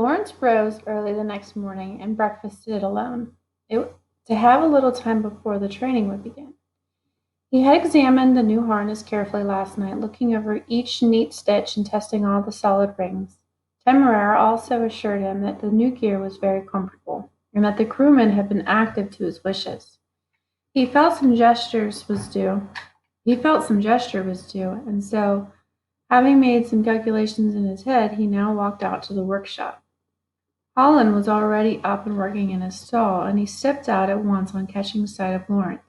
Lawrence rose early the next morning and breakfasted alone, to have a little time before the training would begin. He had examined the new harness carefully last night, looking over each neat stitch and testing all the solid rings. Temeraire also assured him that the new gear was very comfortable, and that the crewman had been active to his wishes. He felt some gestures was due. He felt some gesture was due, and so, having made some calculations in his head, he now walked out to the workshop. Holland was already up and working in his stall, and he stepped out at once on catching sight of Lawrence.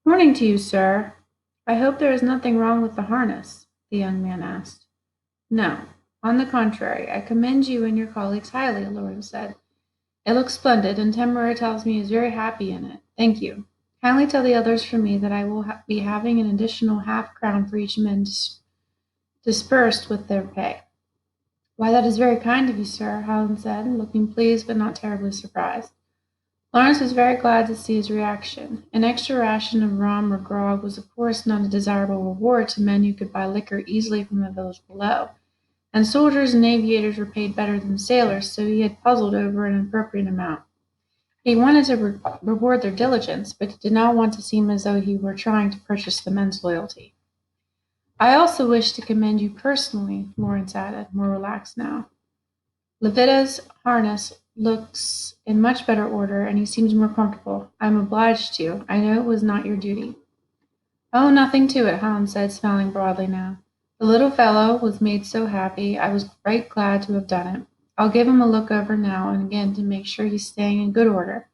"Morning to you, sir. I hope there is nothing wrong with the harness?" the young man asked. "No. On the contrary, I commend you and your colleagues highly," Lawrence said. "It looks splendid, and Temeraire tells me he is very happy in it. Thank you. Kindly tell the others from me that I will be having an additional half-crown for each man dispersed with their pay." "Why, that is very kind of you, sir," Holland said, looking pleased but not terribly surprised. Lawrence was very glad to see his reaction. An extra ration of rum or grog was of course not a desirable reward to men who could buy liquor easily from the village below, and soldiers and aviators were paid better than sailors, so he had puzzled over an appropriate amount. He wanted to reward their diligence, but he did not want to seem as though he were trying to purchase the men's loyalty. "I also wish to commend you personally," Lawrence added, more relaxed now. "Levitta's harness looks in much better order, and he seems more comfortable. I am obliged to you. I know it was not your duty." "Oh, nothing to it," Holland said, smiling broadly now. "The little fellow was made so happy, I was right glad to have done it. I'll give him a look over now and again to make sure he's staying in good order.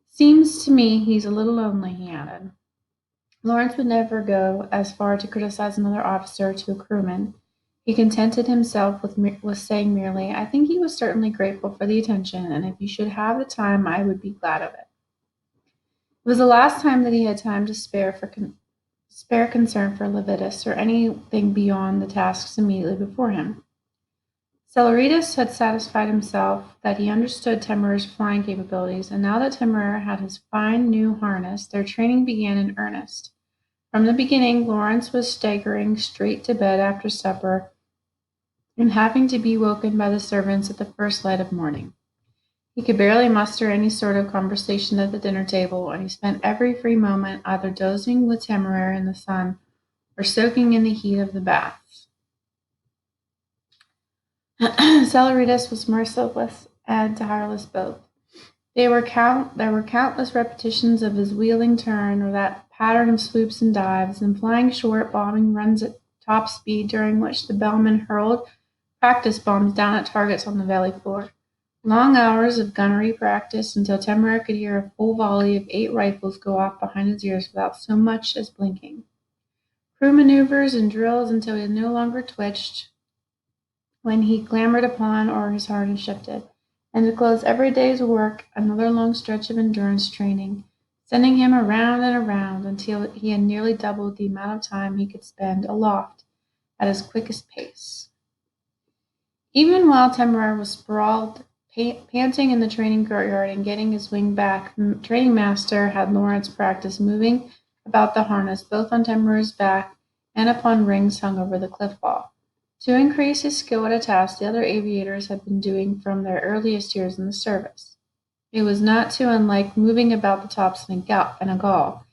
Seems to me he's a little lonely," he added. Lawrence would never go as far to criticize another officer to a crewman. He contented himself with saying merely, "I think he was certainly grateful for the attention, and if you should have the time I would be glad of it." It was the last time that he had time to spare concern for Levitas or anything beyond the tasks immediately before him. Celeritas had satisfied himself that he understood Temeraire's flying capabilities, and now that Temeraire had his fine new harness, their training began in earnest. From the beginning, Lawrence was staggering straight to bed after supper and having to be woken by the servants at the first light of morning. He could barely muster any sort of conversation at the dinner table, and he spent every free moment either dozing with Temeraire in the sun or soaking in the heat of the baths. Celeritas was merciless and tireless both. There were countless repetitions of his wheeling turn or that pattern of swoops and dives, and flying short, bombing runs at top speed during which the bellman hurled practice bombs down at targets on the valley floor. Long hours of gunnery practice until Temeraire could hear a full volley of 8 rifles go off behind his ears without so much as blinking. Crew maneuvers and drills until he no longer twitched when he clambered upon or his harness shifted, and to close every day's work another long stretch of endurance training, sending him around and around until he had nearly doubled the amount of time he could spend aloft at his quickest pace. Even while Temeraire was sprawled, panting in the training courtyard and getting his wing back, the training master had Lawrence practice moving about the harness both on Temeraire's back and upon rings hung over the cliff wall, to increase his skill at a task the other aviators had been doing from their earliest years in the service. It was not too unlike moving about the tops in a gull,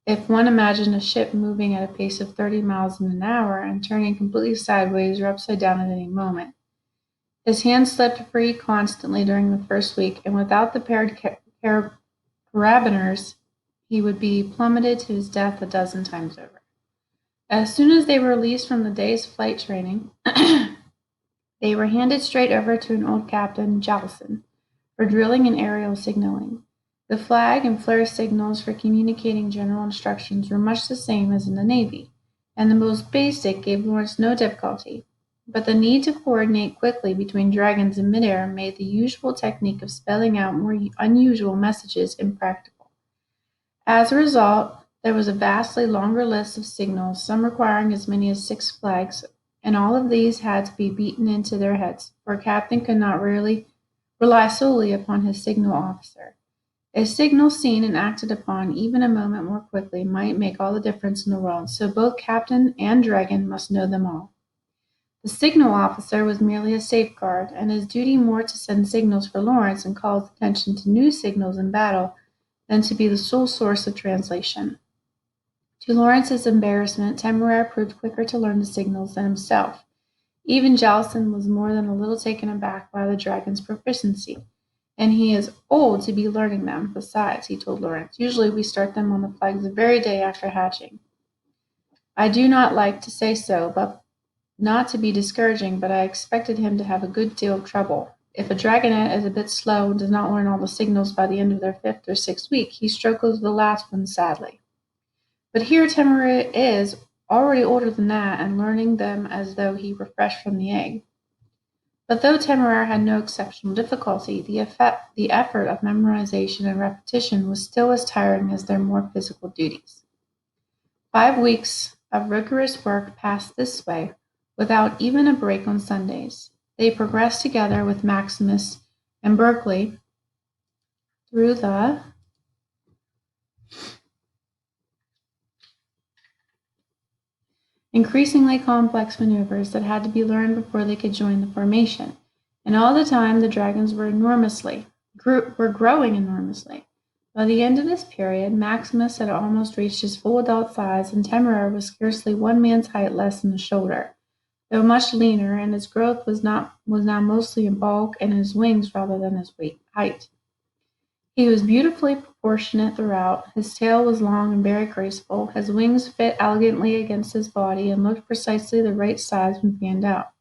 if one imagined a ship moving at a pace of 30 miles in an hour and turning completely sideways or upside down at any moment. His hands slipped free constantly during the first week, and without the paired carabiners, he would be plummeted to his death a dozen times over. As soon as they were released from the day's flight training, they were handed straight over to an old captain, Jellison, for drilling and aerial signaling. The flag and flare signals for communicating general instructions were much the same as in the Navy, and the most basic gave Lawrence no difficulty. But the need to coordinate quickly between dragons in midair made the usual technique of spelling out more unusual messages impractical. As a result, there was a vastly longer list of signals, some requiring as many as 6 flags, and all of these had to be beaten into their heads, for a captain could not rely solely upon his signal officer. A signal seen and acted upon even a moment more quickly might make all the difference in the world, so both captain and dragon must know them all. The signal officer was merely a safeguard, and his duty more to send signals for Lawrence and call his attention to new signals in battle than to be the sole source of translation. To Lawrence's embarrassment, Temeraire proved quicker to learn the signals than himself. Even Jellison was more than a little taken aback by the dragon's proficiency. And he is old to be learning them. Besides, he told Lawrence, usually we start them on the flags the very day after hatching. I do not like to say so, but not to be discouraging, but I expected him to have a good deal of trouble. If a dragonet is a bit slow and does not learn all the signals by the end of their 5th or 6th week, he struggles the last one sadly. But here Temeraire is already older than that and learning them as though he were fresh from the egg. But though Temeraire had no exceptional difficulty, the effort of memorization and repetition was still as tiring as their more physical duties. 5 weeks of rigorous work passed this way, without even a break on Sundays. They progressed together with Maximus and Berkeley through the increasingly complex maneuvers that had to be learned before they could join the formation. And all the time, the dragons were growing enormously. By the end of this period, Maximus had almost reached his full adult size, and Temeraire was scarcely one man's height less than the shoulder, though much leaner, and his growth was now mostly in bulk and in his wings rather than his height. He was beautifully proportionate throughout. His tail was long and very graceful. His wings fit elegantly against his body and looked precisely the right size when fanned out.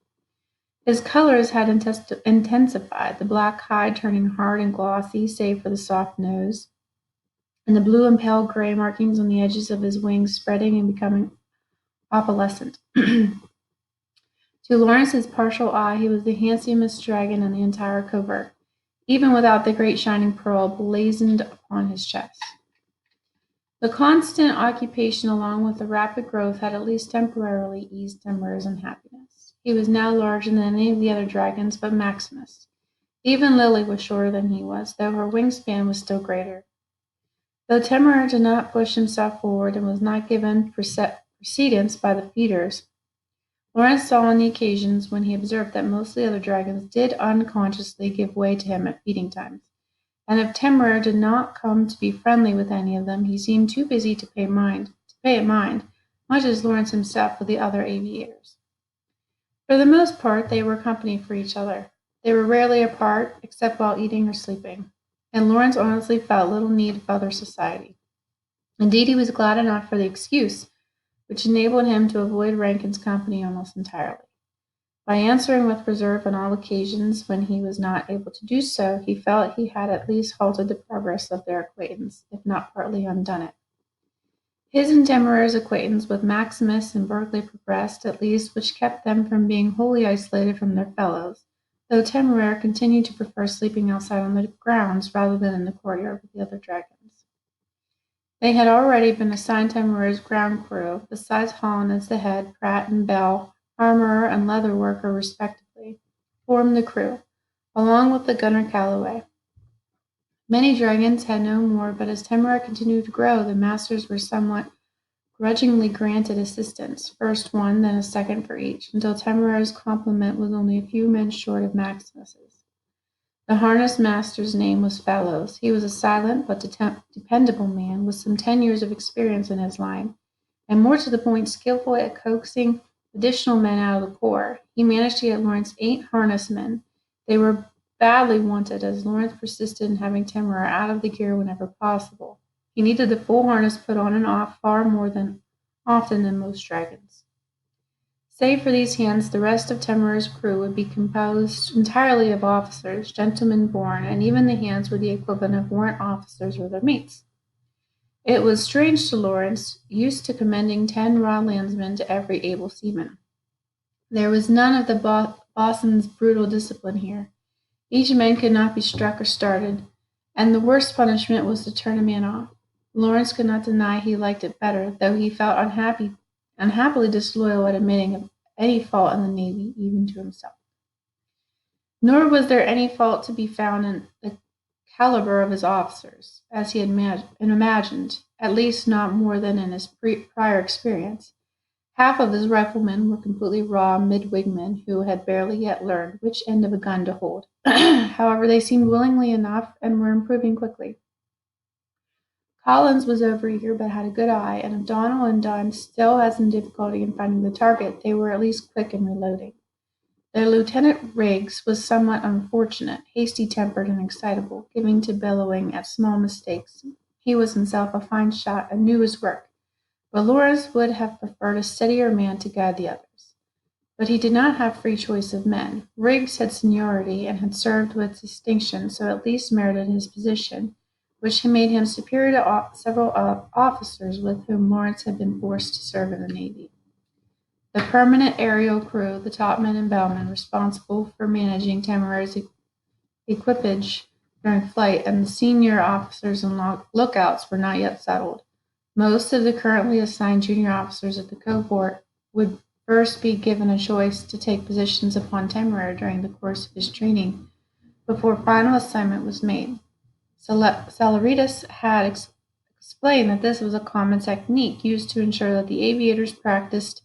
His colors had intensified, the black hide turning hard and glossy, save for the soft nose, and the blue and pale gray markings on the edges of his wings spreading and becoming opalescent. To Lawrence's partial eye, he was the handsomest dragon in the entire covert, even without the great shining pearl blazoned upon his chest. The constant occupation along with the rapid growth had at least temporarily eased Temeraire's unhappiness. He was now larger than any of the other dragons but Maximus. Even Lily was shorter than he was, though her wingspan was still greater. Though Temeraire did not push himself forward and was not given precedence by the feeders, Lawrence saw on the occasions when he observed that most of the other dragons did unconsciously give way to him at feeding times, and if Temeraire did not come to be friendly with any of them, he seemed too busy to pay it mind, much as Lawrence himself with the other aviators. For the most part, they were company for each other. They were rarely apart, except while eating or sleeping, and Lawrence honestly felt little need of other society. Indeed, he was glad enough for the excuse, which enabled him to avoid Rankin's company almost entirely. By answering with reserve on all occasions when he was not able to do so, he felt he had at least halted the progress of their acquaintance, if not partly undone it. His and Temeraire's acquaintance with Maximus and Berkeley progressed, at least, which kept them from being wholly isolated from their fellows, though Temeraire continued to prefer sleeping outside on the grounds rather than in the courtyard with the other dragons. They had already been assigned Temeraire's ground crew, besides Holland as the head, Pratt and Bell, armorer and leather worker respectively, formed the crew, along with the gunner Calloway. Many dragons had no more, but as Temeraire continued to grow, the masters were somewhat grudgingly granted assistants, first one, then a second for each, until Temeraire's complement was only a few men short of Maximus's. The harness master's name was Fellows. He was a silent but dependable man with some 10 years of experience in his line, and more to the point, skillful at coaxing additional men out of the corps. He managed to get Lawrence 8 harness men. They were badly wanted, as Lawrence persisted in having Temeraire out of the gear whenever possible. He needed the full harness put on and off far more often than most dragons. Save for these hands, the rest of Temeraire's crew would be composed entirely of officers, gentlemen born, and even the hands were the equivalent of warrant officers or their mates. It was strange to Lawrence, used to commending 10 raw landsmen to every able seaman. There was none of the boatswain's brutal discipline here. Each man could not be struck or started, and the worst punishment was to turn a man off. Lawrence could not deny he liked it better, though he felt unhappily disloyal at admitting of any fault in the Navy, even to himself. Nor was there any fault to be found in the caliber of his officers, as he had imagined, at least not more than in his prior experience. Half of his riflemen were completely raw midwigmen who had barely yet learned which end of a gun to hold. However, they seemed willingly enough and were improving quickly. Collins was overeager but had a good eye, and if Donald and Dunn still had some difficulty in finding the target, they were at least quick in reloading. Their Lieutenant Riggs was somewhat unfortunate, hasty-tempered and excitable, given to bellowing at small mistakes. He was himself a fine shot and knew his work, but Lawrence would have preferred a steadier man to guide the others. But he did not have free choice of men. Riggs had seniority and had served with distinction, so at least merited his position, which made him superior to several officers with whom Lawrence had been forced to serve in the Navy. The permanent aerial crew, the topmen and bowmen, responsible for managing Temeraire's equipage during flight, and the senior officers and lookouts were not yet settled. Most of the currently assigned junior officers at the cohort would first be given a choice to take positions upon Temeraire during the course of his training before final assignment was made. Salaritas had explained that this was a common technique used to ensure that the aviators practiced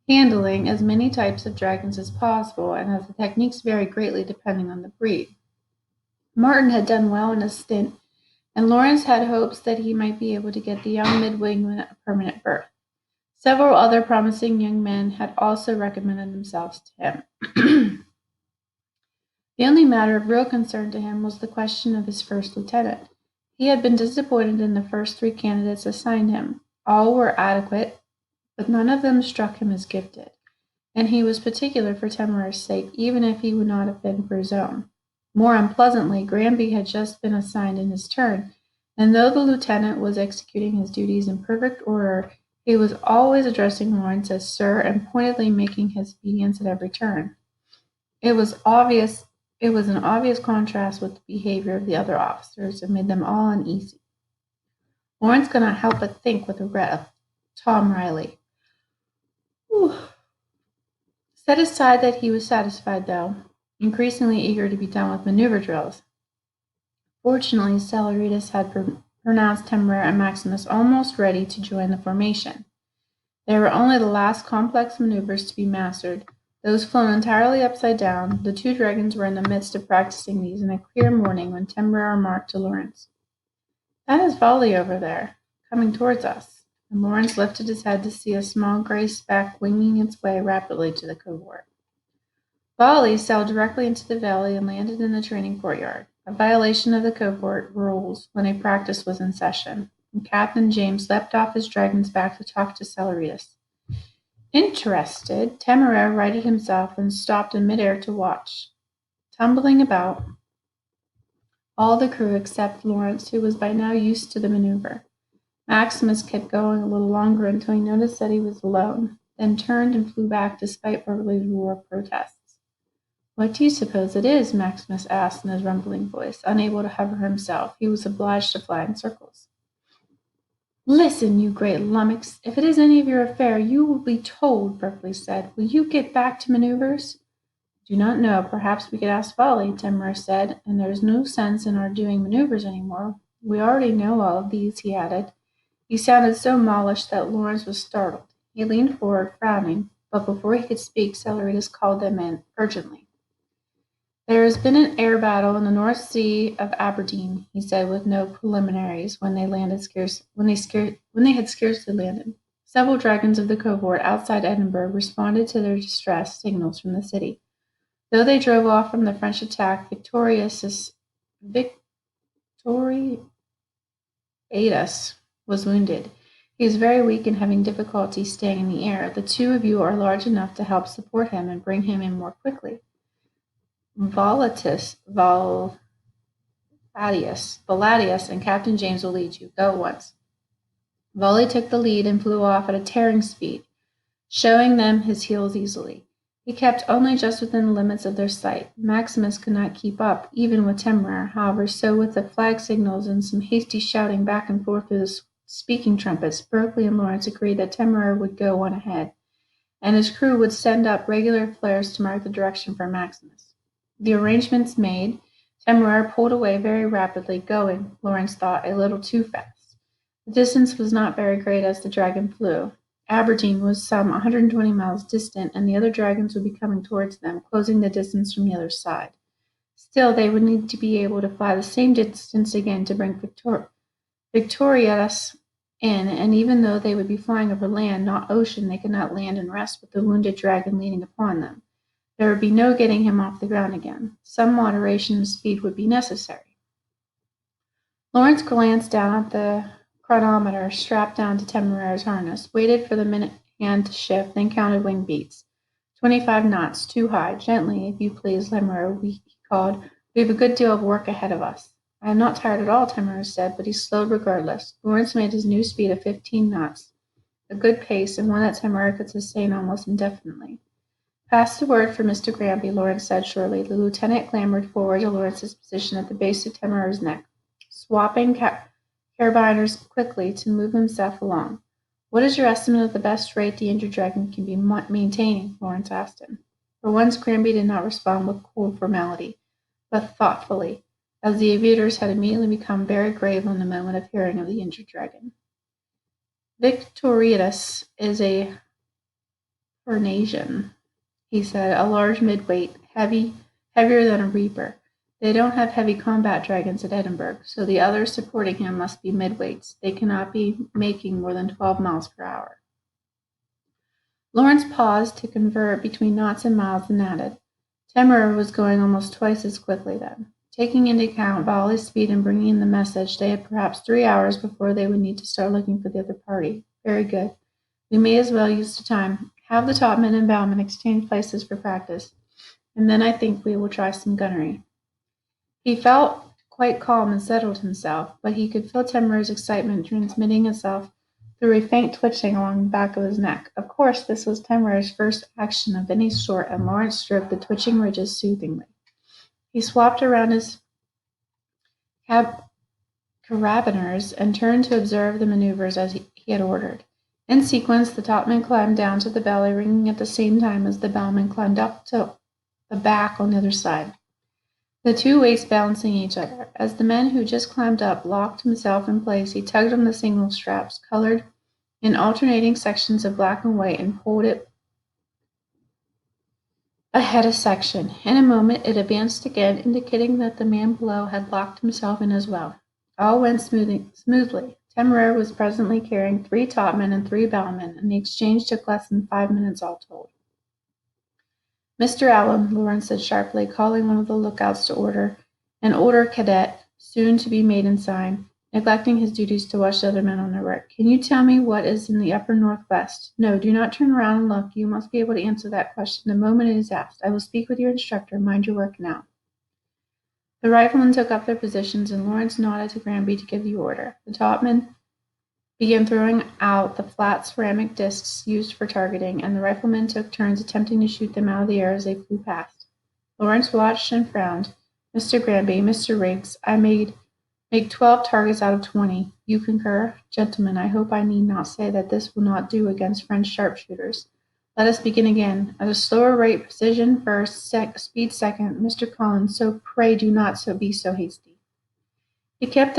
handling as many types of dragons as possible, and as the techniques vary greatly depending on the breed. Martin had done well in his stint, and Lawrence had hopes that he might be able to get the young midwingman a permanent berth. Several other promising young men had also recommended themselves to him. The only matter of real concern to him was the question of his first lieutenant. He had been disappointed in the first 3 candidates assigned him. All were adequate, but none of them struck him as gifted, and he was particular for Temeraire's sake, even if he would not have been for his own. More unpleasantly, Granby had just been assigned in his turn, and though the lieutenant was executing his duties in perfect order, he was always addressing Lawrence as Sir and pointedly making his obedience at every turn. It was an obvious contrast with the behavior of the other officers and made them all uneasy. Lawrence could not help but think with regret of Tom Riley. Set aside that he was satisfied, though, increasingly eager to be done with maneuver drills. Fortunately, Salaritas had pronounced Temeraire and Maximus almost ready to join the formation. There were only the last complex maneuvers to be mastered, those flown entirely upside down. The 2 dragons were in the midst of practicing these in a clear morning when Temeraire remarked to Lawrence, "That is Volley over there, coming towards us." And Lawrence lifted his head to see a small gray speck winging its way rapidly to the cohort. Volley sailed directly into the valley and landed in the training courtyard, a violation of the cohort rules when a practice was in session, and Captain James leapt off his dragon's back to talk to Salaritas. Interested, Temeraire righted himself and stopped in midair to watch. Tumbling about, all the crew except Lawrence, who was by now used to the maneuver. Maximus kept going a little longer until he noticed that he was alone, then turned and flew back despite Beverly's roar of protests. "What do you suppose it is?" Maximus asked in his rumbling voice. Unable to hover himself, he was obliged to fly in circles. "Listen, you great lummox, if it is any of your affair, you will be told," Berkeley said. "Will you get back to maneuvers?" "Do not know. Perhaps we could ask Volley," Temeraire said, "and there is no sense in our doing maneuvers any more. We already know all of these," he added. He sounded so mollish that Lawrence was startled. He leaned forward, frowning, but before he could speak, Salaritas called them in urgently. "There has been an air battle in the North Sea of Aberdeen," he said with no preliminaries when they had scarcely landed. Several dragons of the cohort outside Edinburgh responded to their distress signals from the city. Though they drove off from the French attack victorious, Victoriatus was wounded. He is very weak and having difficulty staying in the air. The 2 of you are large enough to help support him and bring him in more quickly. Valadius, and Captain James will lead you. Go at once." Volley took the lead and flew off at a tearing speed, showing them his heels easily. He kept only just within the limits of their sight. Maximus could not keep up, even with Temeraire, however, so with the flag signals and some hasty shouting back and forth through the speaking trumpets, Berkeley and Lawrence agreed that Temeraire would go on ahead, and his crew would send up regular flares to mark the direction for Maximus. The arrangements made, Temeraire pulled away very rapidly, going, Lawrence thought, a little too fast. The distance was not very great as the dragon flew. Aberdeen was some 120 miles distant, and the other dragons would be coming towards them, closing the distance from the other side. Still, they would need to be able to fly the same distance again to bring Victorious in, and even though they would be flying over land, not ocean, they could not land and rest with the wounded dragon leaning upon them. There would be no getting him off the ground again. Some moderation of speed would be necessary. Lawrence glanced down at the chronometer strapped down to Temeraire's harness, waited for the minute hand to shift, then counted wing beats. 25 knots, too high. Gently, if you please, Temeraire, he called. We have a good deal of work ahead of us. I am not tired at all, Temeraire said, but he slowed regardless. Lawrence made his new speed of 15 knots, a good pace, and one that Temeraire could sustain almost indefinitely. Pass the word for Mr. Granby, Lawrence said shortly. The lieutenant clambered forward to Lawrence's position at the base of Temeraire's neck, swapping carabiners quickly to move himself along. What is your estimate of the best rate the injured dragon can be maintaining? Lawrence asked him. For once, Granby did not respond with cold formality, but thoughtfully, as the aviators had immediately become very grave on the moment of hearing of the injured dragon. Victoritas is a Parnasian, he said, a large midweight, heavier than a reaper. They don't have heavy combat dragons at Edinburgh, so the others supporting him must be midweights. They cannot be making more than 12 miles per hour. Lawrence paused to convert between knots and miles and added, Temeraire was going almost twice as quickly then. Taking into account Volley's speed in bringing in the message, they had perhaps 3 hours before they would need to start looking for the other party. Very good. We may as well use the time. Have the topmen and bowmen exchange places for practice, and then I think we will try some gunnery. He felt quite calm and settled himself, but he could feel Temeraire's excitement transmitting itself through a faint twitching along the back of his neck. Of course, this was Temeraire's first action of any sort, and Lawrence stroked the twitching ridges soothingly. He swapped around his carabiners and turned to observe the maneuvers as he had ordered. In sequence, the topman climbed down to the belly, ringing at the same time as the bellman climbed up to the back on the other side, the two weights balancing each other. As the man who just climbed up locked himself in place, he tugged on the signal straps, colored in alternating sections of black and white, and pulled it ahead a section. In a moment it advanced again, indicating that the man below had locked himself in as well. All went smoothly. Temeraire was presently carrying 3 topmen and 3 bowmen, and the exchange took less than 5 minutes all told. Mr. Allen, Lawrence said sharply, calling one of the lookouts to order, an older cadet, soon to be made ensign, neglecting his duties to watch the other men on their work. Can you tell me what is in the upper northwest? No, do not turn around and look. You must be able to answer that question the moment it is asked. I will speak with your instructor. Mind your work now. The riflemen took up their positions, and Lawrence nodded to Granby to give the order. The topmen began throwing out the flat ceramic discs used for targeting, and the riflemen took turns attempting to shoot them out of the air as they flew past. Lawrence watched and frowned. Mr. Granby, Mr. Riggs, I make 12 targets out of 20. You concur? Gentlemen, I hope I need not say that this will not do against French sharpshooters. Let us begin again. At a slower rate, precision first, speed second. Mr. Collins, so pray do not be so hasty. He kept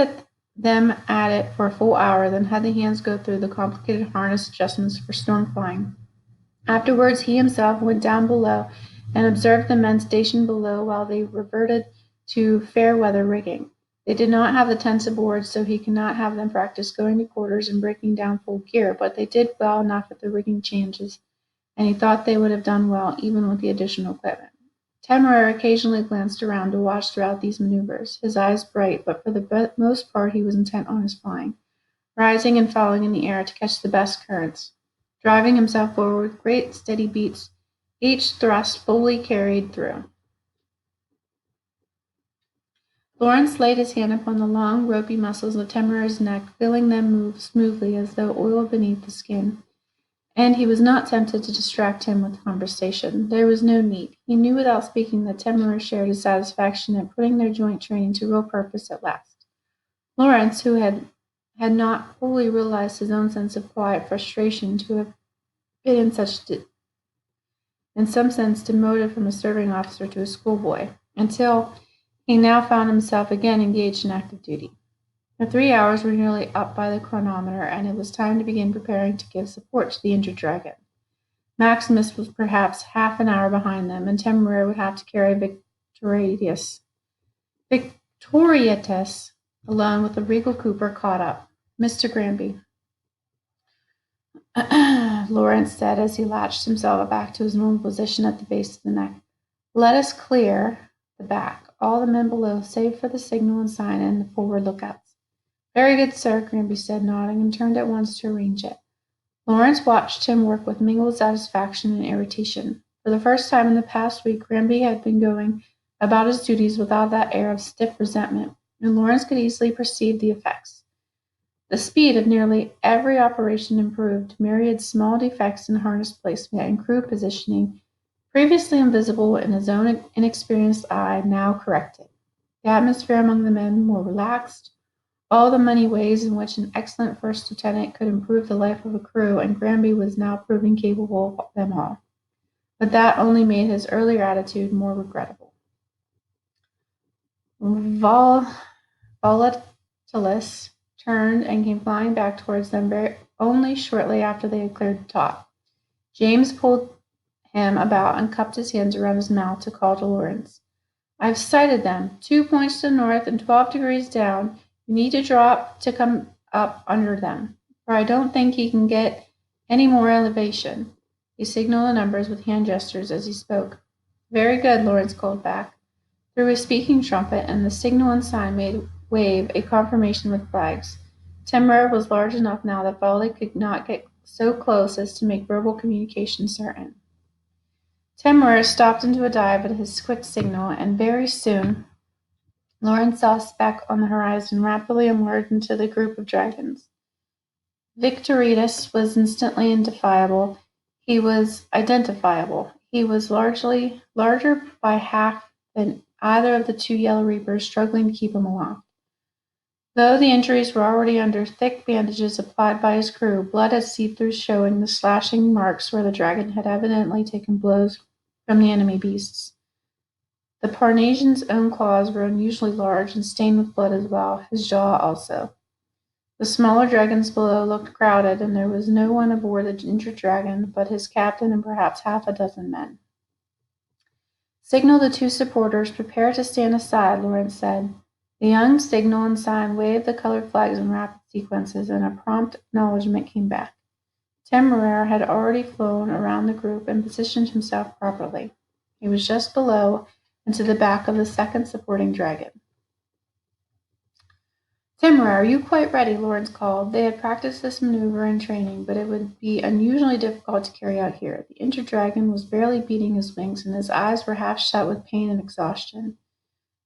them at it for a full hour, then had the hands go through the complicated harness adjustments for storm flying. Afterwards he himself went down below and observed the men stationed below while they reverted to fair weather rigging. They did not have the tents aboard, so he could not have them practice going to quarters and breaking down full gear, but they did well enough at the rigging changes, and he thought they would have done well even with the additional equipment. Temeraire occasionally glanced around to watch throughout these maneuvers, his eyes bright, but for the most part he was intent on his flying, rising and falling in the air to catch the best currents, driving himself forward with great steady beats, each thrust fully carried through. Lawrence laid his hand upon the long, ropey muscles of Temeraire's neck, feeling them move smoothly as though oiled beneath the skin. And he was not tempted to distract him with conversation. There was no need. He knew without speaking that Temeraire shared his satisfaction at putting their joint training to real purpose at last. Lawrence, who had not fully realized his own sense of quiet frustration to have been in some sense demoted from a serving officer to a schoolboy, until he now found himself again engaged in active duty. The 3 hours were nearly up by the chronometer, and it was time to begin preparing to give support to the injured dragon. Maximus was perhaps half an hour behind them, and Temeraire would have to carry Victorietus alone with the regal Cooper caught up. Mr. Granby, Lawrence said as he latched himself back to his normal position at the base of the neck. Let us clear the back, all the men below, save for the signal and sign and the forward lookouts. Very good, sir, Granby said, nodding, and turned at once to arrange it. Lawrence watched him work with mingled satisfaction and irritation. For the first time in the past week, Granby had been going about his duties without that air of stiff resentment, and Lawrence could easily perceive the effects. The speed of nearly every operation improved, myriad small defects in harness placement and crew positioning, previously invisible in his own inexperienced eye, now corrected. The atmosphere among the men more relaxed, all the many ways in which an excellent first lieutenant could improve the life of a crew, and Granby was now proving capable of them all. But that only made his earlier attitude more regrettable. Volatilis turned and came flying back towards them only shortly after they had cleared the top. James pulled him about and cupped his hands around his mouth to call to Lawrence. I've sighted them, 2 points to the north and 12 degrees down. You need to drop to come up under them, for I don't think he can get any more elevation. He signaled the numbers with hand gestures as he spoke. Very good, Lawrence called back through his speaking trumpet, and the signal and sign made wave a confirmation with flags. Temeraire was large enough now that Volley could not get so close as to make verbal communication certain. Temeraire stopped into a dive at his quick signal, and very soon Lawrence saw a speck on the horizon rapidly emerge into the group of dragons. Victoritas was instantly identifiable. He was larger by half than either of the two Yellow Reapers, struggling to keep him aloft. Though the injuries were already under thick bandages applied by his crew, blood had seeped through, showing the slashing marks where the dragon had evidently taken blows from the enemy beasts. The Parnassian's own claws were unusually large and stained with blood as well, his jaw also. The smaller dragons below looked crowded, and there was no one aboard the injured dragon but his captain and perhaps half a dozen men. Signal the two supporters, prepare to stand aside, Lawrence said. The young signal and sign waved the colored flags in rapid sequences, and a prompt acknowledgment came back. Temeraire had already flown around the group and positioned himself properly. He was just below and to the back of the second supporting dragon. Temeraire, are you quite ready? Lawrence called. They had practiced this maneuver in training, but it would be unusually difficult to carry out here. The injured dragon was barely beating his wings, and his eyes were half shut with pain and exhaustion.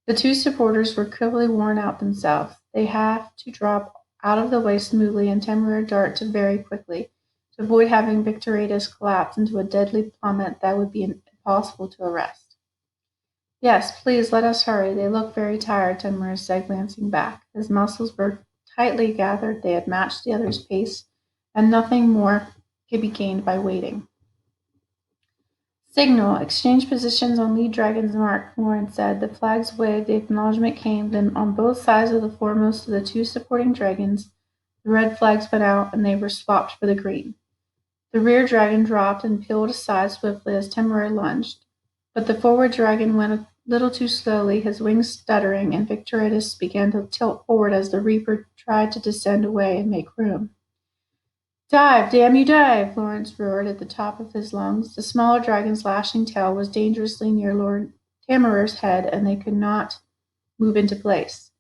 The two supporters were clearly worn out themselves. They had to drop out of the way smoothly, and Temeraire dart to very quickly, to avoid having Victoritas collapse into a deadly plummet that would be impossible to arrest. Yes, please let us hurry. They look very tired, Temeraire said, glancing back. His muscles were tightly gathered. They had matched the other's pace, and nothing more could be gained by waiting. Signal. Exchange positions on lead dragon's mark, Lawrence said. The flags waved. The acknowledgment came. Then on both sides of the foremost of the two supporting dragons, the red flags went out, and they were swapped for the green. The rear dragon dropped and peeled aside swiftly as Temeraire lunged. But the forward dragon went a little too slowly, his wings stuttering, and Victoritas began to tilt forward as the Reaper tried to descend away and make room. Dive, damn you, dive! Lawrence roared at the top of his lungs. The smaller dragon's lashing tail was dangerously near Temeraire's head, and they could not move into place.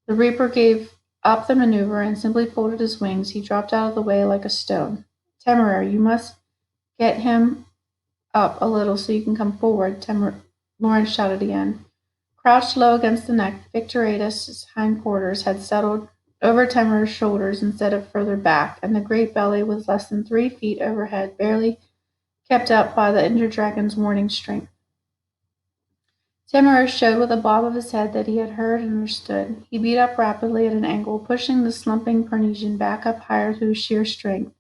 The Reaper gave up the maneuver and simply folded his wings. He dropped out of the way like a stone. Temeraire, you must get him up a little so you can come forward, Lawrence shouted again. Crouched low against the neck, Victoritas' hindquarters had settled over Temeraire's shoulders instead of further back, and the great belly was less than 3 feet overhead, barely kept up by the injured dragon's warning strength. Temeraire showed with a bob of his head that he had heard and understood. He beat up rapidly at an angle, pushing the slumping Parnassian back up higher through sheer strength,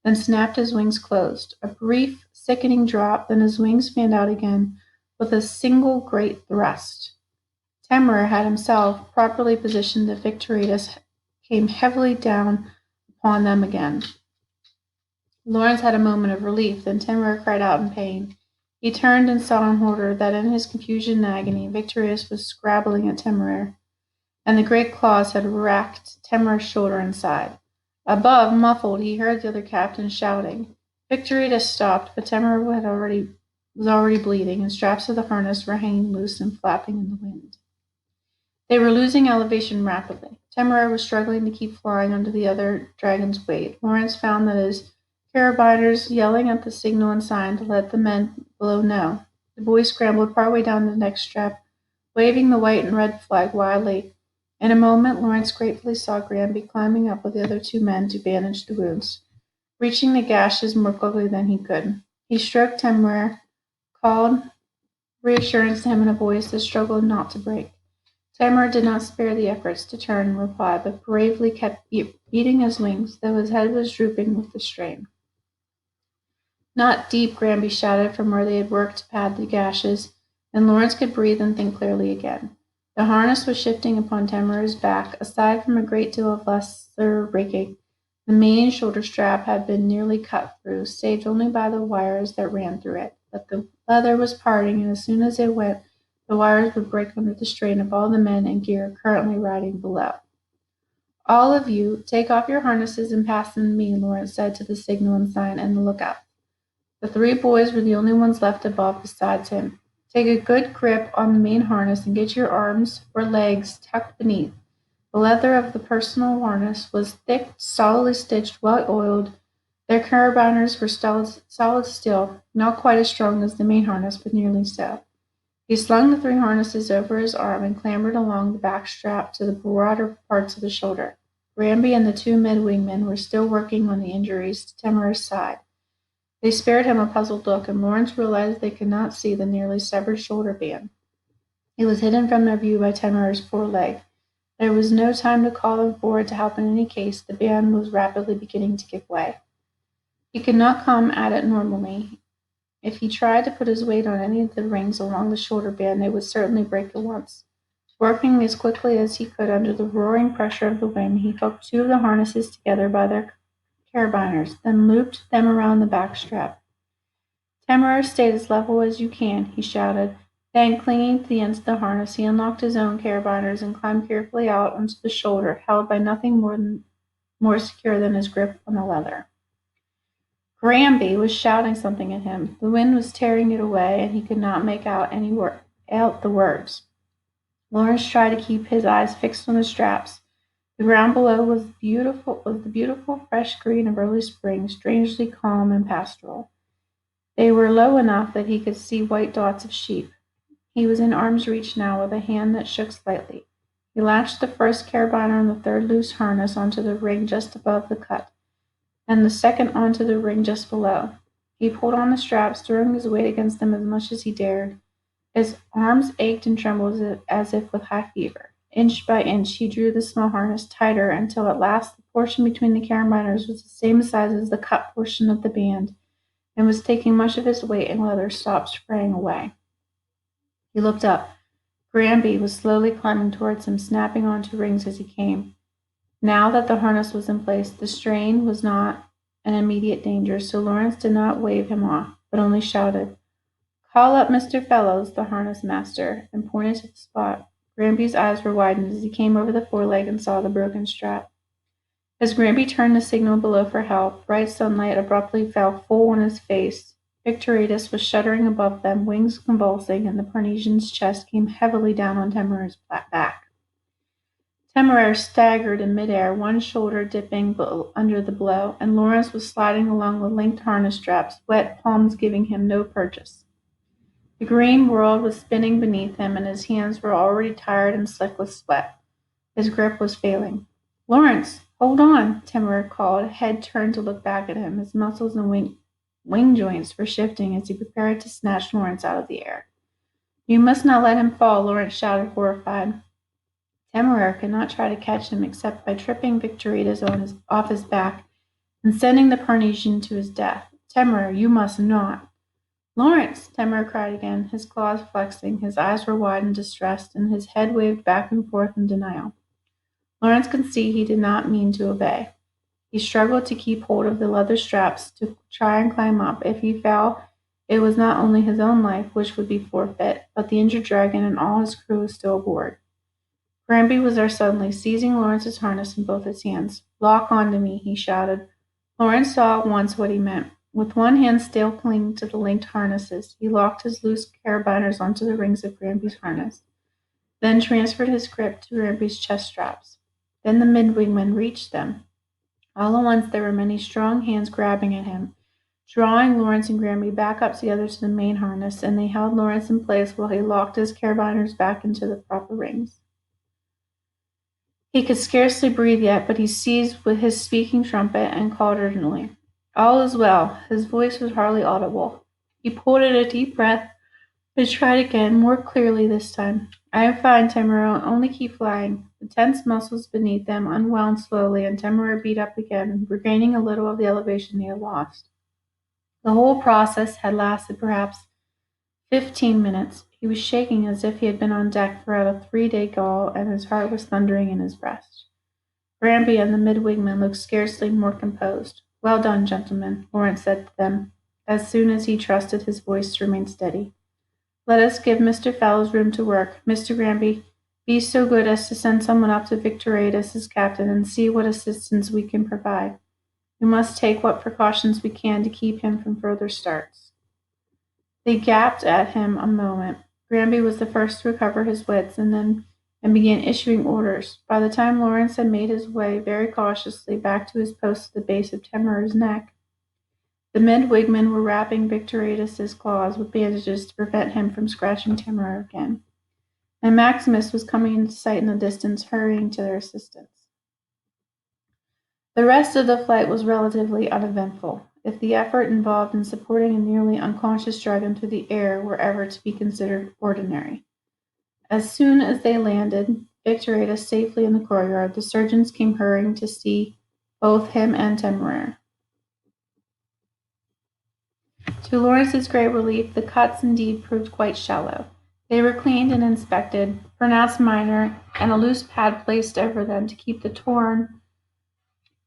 then snapped his wings closed. A brief, sickening drop, then his wings fanned out again with a single great thrust. Temeraire had himself properly positioned the Victoritas came heavily down upon them again. Lawrence had a moment of relief, then Timur cried out in pain. He turned and saw in horror that in his confusion and agony, Victorious was scrabbling at Timur, and the great claws had racked Timur's shoulder and side. Above, muffled, he heard the other captain shouting. Victorious stopped, but Timur was already bleeding, and straps of the harness were hanging loose and flapping in the wind. They were losing elevation rapidly. Temeraire was struggling to keep flying under the other dragon's weight. Lawrence found that his carabiners yelling at the signal and sign to let the men below know. The boys scrambled partway down the next strap, waving the white and red flag wildly. In a moment, Lawrence gratefully saw Granby climbing up with the other two men to bandage the wounds, reaching the gashes more quickly than he could. He stroked Temeraire, called reassurance to him in a voice that struggled not to break. Temeraire did not spare the efforts to turn and reply, but bravely kept beating his wings, though his head was drooping with the strain. Not deep, Granby shouted from where they had worked to pad the gashes, and Lawrence could breathe and think clearly again. The harness was shifting upon Temeraire's back. Aside from a great deal of lesser rigging, the main shoulder strap had been nearly cut through, saved only by the wires that ran through it. But the leather was parting, and as soon as it went, the wires would break under the strain of all the men and gear currently riding below. All of you, take off your harnesses and pass them to me, Lawrence said to the signal and sign and the lookout. The three boys were the only ones left above besides him. Take a good grip on the main harness and get your arms or legs tucked beneath. The leather of the personal harness was thick, solidly stitched, well oiled. Their carabiners were solid steel, not quite as strong as the main harness, but nearly so. He slung the three harnesses over his arm and clambered along the back strap to the broader parts of the shoulder. Granby and the two mid-wingmen were still working on the injuries to Temeraire's side. They spared him a puzzled look, and Lawrence realized they could not see the nearly severed shoulder band. It was hidden from their view by Temeraire's poor leg. There was no time to call them forward to help in any case. The band was rapidly beginning to give way. He could not come at it normally. If he tried to put his weight on any of the rings along the shoulder band, they would certainly break at once. Working as quickly as he could under the roaring pressure of the wind, he hooked two of the harnesses together by their carabiners, then looped them around the back strap. Temeraire, stay as level as you can, he shouted. Then, clinging to the ends of the harness, he unlocked his own carabiners and climbed carefully out onto the shoulder, held by nothing more secure than his grip on the leather. Granby was shouting something at him. The wind was tearing it away, and he could not make out the words. Lawrence tried to keep his eyes fixed on the straps. The ground below was the beautiful fresh green of early spring, strangely calm and pastoral. They were low enough that he could see white dots of sheep. He was in arm's reach now, with a hand that shook slightly. He latched the first carabiner and the third loose harness onto the ring just above the cut, and the second onto the ring just below. He pulled on the straps, throwing his weight against them as much as he dared. His arms ached and trembled as if with high fever. Inch by inch, he drew the small harness tighter until at last the portion between the carabiners was the same size as the cut portion of the band, and was taking much of his weight, and leather stopped spraying away. He looked up. Granby was slowly climbing towards him, snapping onto rings as he came. Now that the harness was in place, the strain was not an immediate danger, so Lawrence did not wave him off, but only shouted, Call up Mr. Fellows, the harness master, and pointed to the spot. Granby's eyes were widened as he came over the foreleg and saw the broken strap. As Granby turned to signal below for help, bright sunlight abruptly fell full on his face. Victorious was shuddering above them, wings convulsing, and the Parnesian's chest came heavily down on Temeraire's back. Temeraire staggered in midair, one shoulder dipping under the blow, and Lawrence was sliding along the linked harness straps, wet palms giving him no purchase. The green world was spinning beneath him, and his hands were already tired and slick with sweat. His grip was failing. Lawrence, hold on, Temeraire called, head turned to look back at him. His muscles and wing joints were shifting as he prepared to snatch Lawrence out of the air. You must not let him fall, Lawrence shouted, horrified. Temeraire could not try to catch him except by tripping Victorious off his back and sending the Parnesian to his death. Temeraire, you must not. Lawrence, Temeraire cried again, his claws flexing, his eyes were wide and distressed, and his head waved back and forth in denial. Lawrence could see he did not mean to obey. He struggled to keep hold of the leather straps to try and climb up. If he fell, it was not only his own life which would be forfeit, but the injured dragon and all his crew still aboard. Granby was there suddenly, seizing Lawrence's harness in both his hands. "Lock on to me," he shouted. Lawrence saw at once what he meant. With one hand still clinging to the linked harnesses, he locked his loose carabiners onto the rings of Granby's harness, then transferred his grip to Granby's chest straps. Then the midwingman reached them. All at once there were many strong hands grabbing at him, drawing Lawrence and Granby back up together to the main harness, and they held Lawrence in place while he locked his carabiners back into the proper rings. He could scarcely breathe yet, but he seized with his speaking trumpet and called urgently. "All is well." His voice was hardly audible. He pulled at a deep breath and tried again, more clearly this time. "I am fine, Temeraire. Only keep flying." The tense muscles beneath them unwound slowly, and Temeraire beat up again, regaining a little of the elevation he had lost. The whole process had lasted perhaps 15 minutes. He was shaking as if he had been on deck throughout a 3-day gale, and his heart was thundering in his breast. Granby and the midwingman looked scarcely more composed. "Well done, gentlemen," Lawrence said to them, as soon as he trusted his voice to remain steady. "Let us give Mr. Fellows room to work. Mr. Granby, be so good as to send someone up to Victorious as captain, and see what assistance we can provide. We must take what precautions we can to keep him from further starts." They gaped at him a moment. Granby was the first to recover his wits, and began issuing orders. By the time Lawrence had made his way very cautiously back to his post at the base of Temeraire's neck, the midwigmen were wrapping Victorious's claws with bandages to prevent him from scratching Temeraire again, and Maximus was coming into sight in the distance, hurrying to their assistance. The rest of the flight was relatively uneventful, if the effort involved in supporting a nearly unconscious dragon through the air were ever to be considered ordinary. As soon as they landed Victorious safely in the courtyard, the surgeons came hurrying to see both him and Temeraire. To Lawrence's great relief, the cuts indeed proved quite shallow. They were cleaned and inspected, pronounced minor, and a loose pad placed over them to keep the torn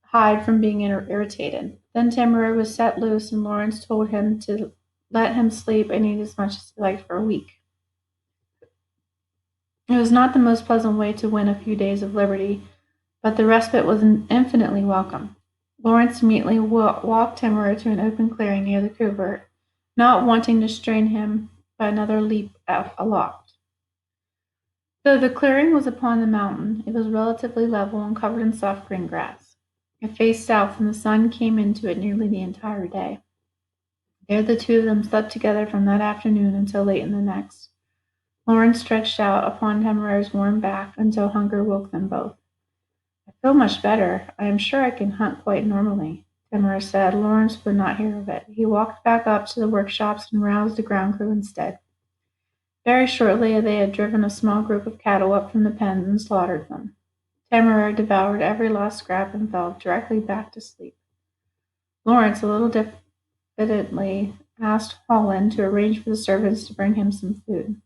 hide from being irritated. Then Temeraire was set loose, and Lawrence told him to let him sleep and eat as much as he liked for a week. It was not the most pleasant way to win a few days of liberty, but the respite was infinitely welcome. Lawrence immediately walked Temeraire to an open clearing near the covert, not wanting to strain him by another leap aloft. Though the clearing was upon the mountain, it was relatively level and covered in soft green grass. It faced south, and the sun came into it nearly the entire day. There the two of them slept together from that afternoon until late in the next. Lawrence stretched out upon Temeraire's warm back until hunger woke them both. "I feel much better. I am sure I can hunt quite normally," Temeraire said. Lawrence would not hear of it. He walked back up to the workshops and roused the ground crew instead. Very shortly they had driven a small group of cattle up from the pens and slaughtered them. Temeraire devoured every last scrap and fell directly back to sleep. Lawrence, a little diffidently, asked Holland to arrange for the servants to bring him some food.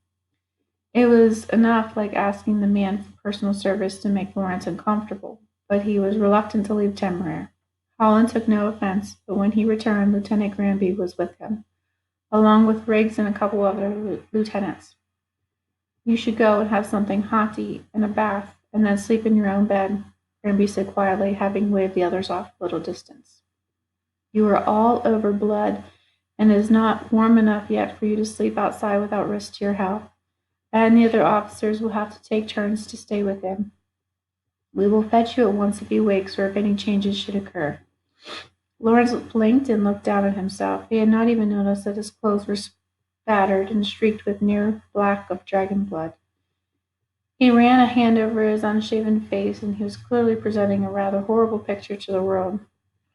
It was enough like asking the man for personal service to make Lawrence uncomfortable, but he was reluctant to leave Temeraire. Holland took no offense, but when he returned, Lieutenant Granby was with him, along with Riggs and a couple of other lieutenants. "You should go and have something hot to eat and a bath, and then sleep in your own bed," Granby said quietly, having waved the others off a little distance. "You are all over blood, and it is not warm enough yet for you to sleep outside without risk to your health. And the other officers will have to take turns to stay with him. We will fetch you at once if he wakes or if any changes should occur." Lawrence blinked and looked down at himself. He had not even noticed that his clothes were spattered and streaked with near black of dragon blood. He ran a hand over his unshaven face, and he was clearly presenting a rather horrible picture to the world.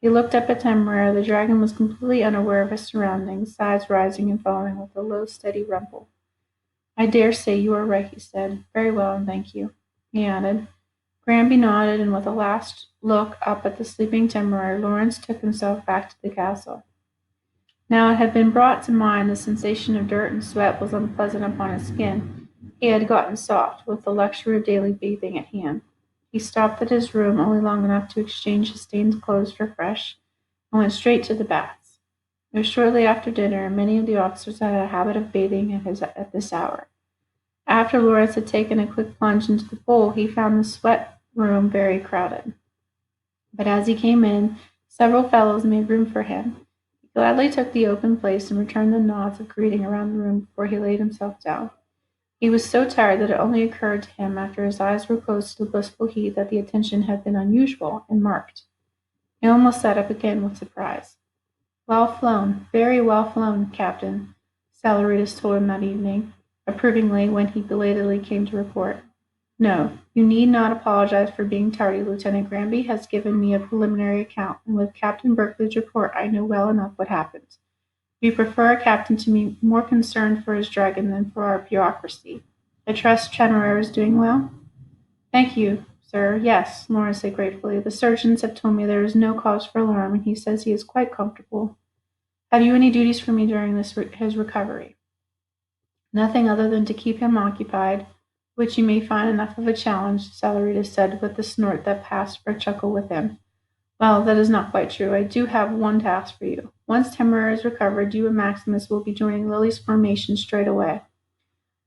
He looked up at Temeraire. The dragon was completely unaware of his surroundings, sides rising and falling with a low, steady rumble. "I dare say you are right," he said. "Very well, and thank you," he added. Granby nodded, and with a last look up at the sleeping Temeraire, Lawrence took himself back to the castle. Now it had been brought to mind the sensation of dirt and sweat was unpleasant upon his skin. He had gotten soft, with the luxury of daily bathing at hand. He stopped at his room only long enough to exchange his stained clothes for fresh, and went straight to the baths. It was shortly after dinner, and many of the officers had a habit of bathing at this hour. After Lawrence had taken a quick plunge into the pool, he found the sweat room very crowded. But as he came in, several fellows made room for him. He gladly took the open place and returned the nods of greeting around the room before he laid himself down. He was so tired that it only occurred to him after his eyes were closed to the blissful heat that the attention had been unusual and marked. He almost sat up again with surprise. "Well flown, very well flown, Captain," Salaritas told him that evening, approvingly, when he belatedly came to report. "No, you need not apologize for being tardy. Lieutenant Granby has given me a preliminary account, and with Captain Berkeley's report I know well enough what happened. We prefer a captain to be more concerned for his dragon than for our bureaucracy. I trust Temeraire is doing well?" "Thank you, sir, yes," Lawrence said gratefully. "The surgeons have told me there is no cause for alarm, and he says he is quite comfortable. Have you any duties for me during his recovery?" "Nothing other than to keep him occupied, which you may find enough of a challenge," Salaritas said with a snort that passed for a chuckle with him. "Well, that is not quite true. I do have one task for you. Once Temeraire is recovered, you and Maximus will be joining Lily's formation straight away.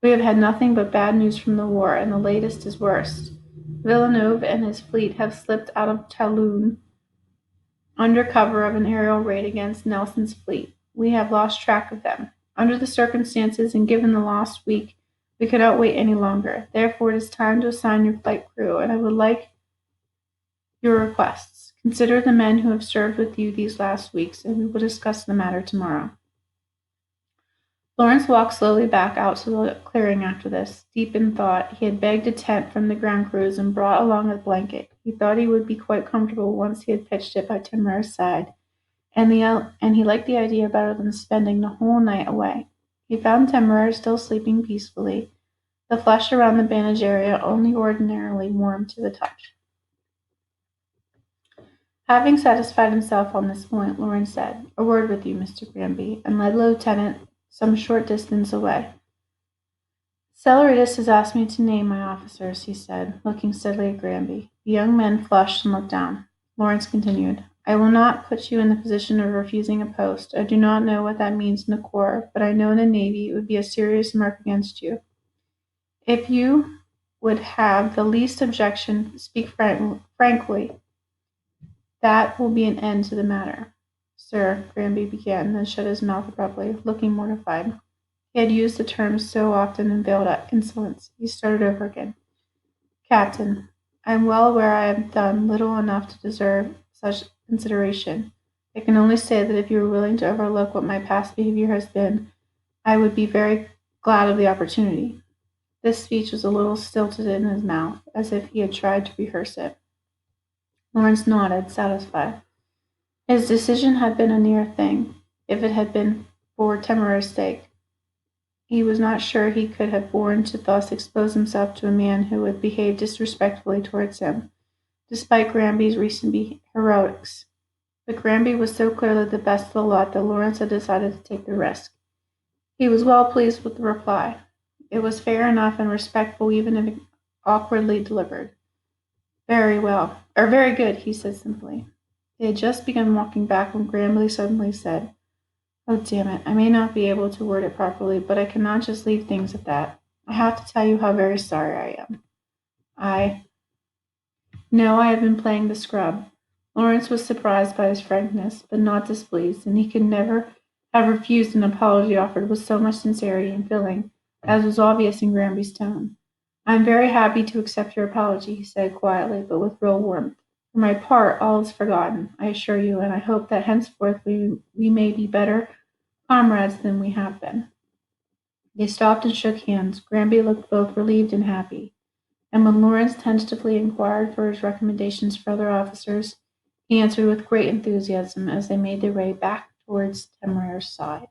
We have had nothing but bad news from the war, and the latest is worst. Villeneuve and his fleet have slipped out of Toulon under cover of an aerial raid against Nelson's fleet. We have lost track of them. Under the circumstances and given the lost week, we cannot wait any longer. Therefore, it is time to assign your flight crew, and I would like your requests. Consider the men who have served with you these last weeks, and we will discuss the matter tomorrow." Lawrence walked slowly back out to the clearing after this. Deep in thought, he had begged a tent from the ground crews and brought along a blanket. He thought he would be quite comfortable once he had pitched it by Temeraire's side, and he liked the idea better than spending the whole night away. He found Temeraire still sleeping peacefully, the flesh around the bandage area only ordinarily warm to the touch. Having satisfied himself on this point, Lawrence said, "A word with you, Mr. Granby," and led the lieutenant some short distance away. "Salaritas has asked me to name my officers," he said, looking steadily at Granby. The young man flushed and looked down. Lawrence continued, "I will not put you in the position of refusing a post. I do not know what that means in the Corps, but I know in the Navy it would be a serious mark against you. If you would have the least objection, speak frankly. That will be an end to the matter." "Sir," Granby began, then shut his mouth abruptly, looking mortified. He had used the term so often in veiled insolence. He started over again. "Captain, I am well aware I have done little enough to deserve such consideration. I can only say that if you are willing to overlook what my past behavior has been, I would be very glad of the opportunity." This speech was a little stilted in his mouth, as if he had tried to rehearse it. Lawrence nodded, satisfied. His decision had been a near thing, if it had been for Temeraire's sake. He was not sure he could have borne to thus expose himself to a man who would behave disrespectfully towards him, despite Granby's recent heroics. But Granby was so clearly the best of the lot that Lawrence had decided to take the risk. He was well pleased with the reply. It was fair enough and respectful, even if awkwardly delivered. "Very well, or very good," he said simply. They had just begun walking back when Granby suddenly said, "Oh, damn it, I may not be able to word it properly, but I cannot just leave things at that. I have to tell you how very sorry I am. I know I have been playing the scrub." Lawrence was surprised by his frankness, but not displeased, and he could never have refused an apology offered with so much sincerity and feeling, as was obvious in Granby's tone. "I am very happy to accept your apology," he said quietly, but with real warmth. "For my part, all is forgotten, I assure you, and I hope that henceforth we may be better comrades than we have been." They stopped and shook hands. Granby looked both relieved and happy, and when Lawrence tentatively inquired for his recommendations for other officers, he answered with great enthusiasm as they made their way back towards Temeraire's side.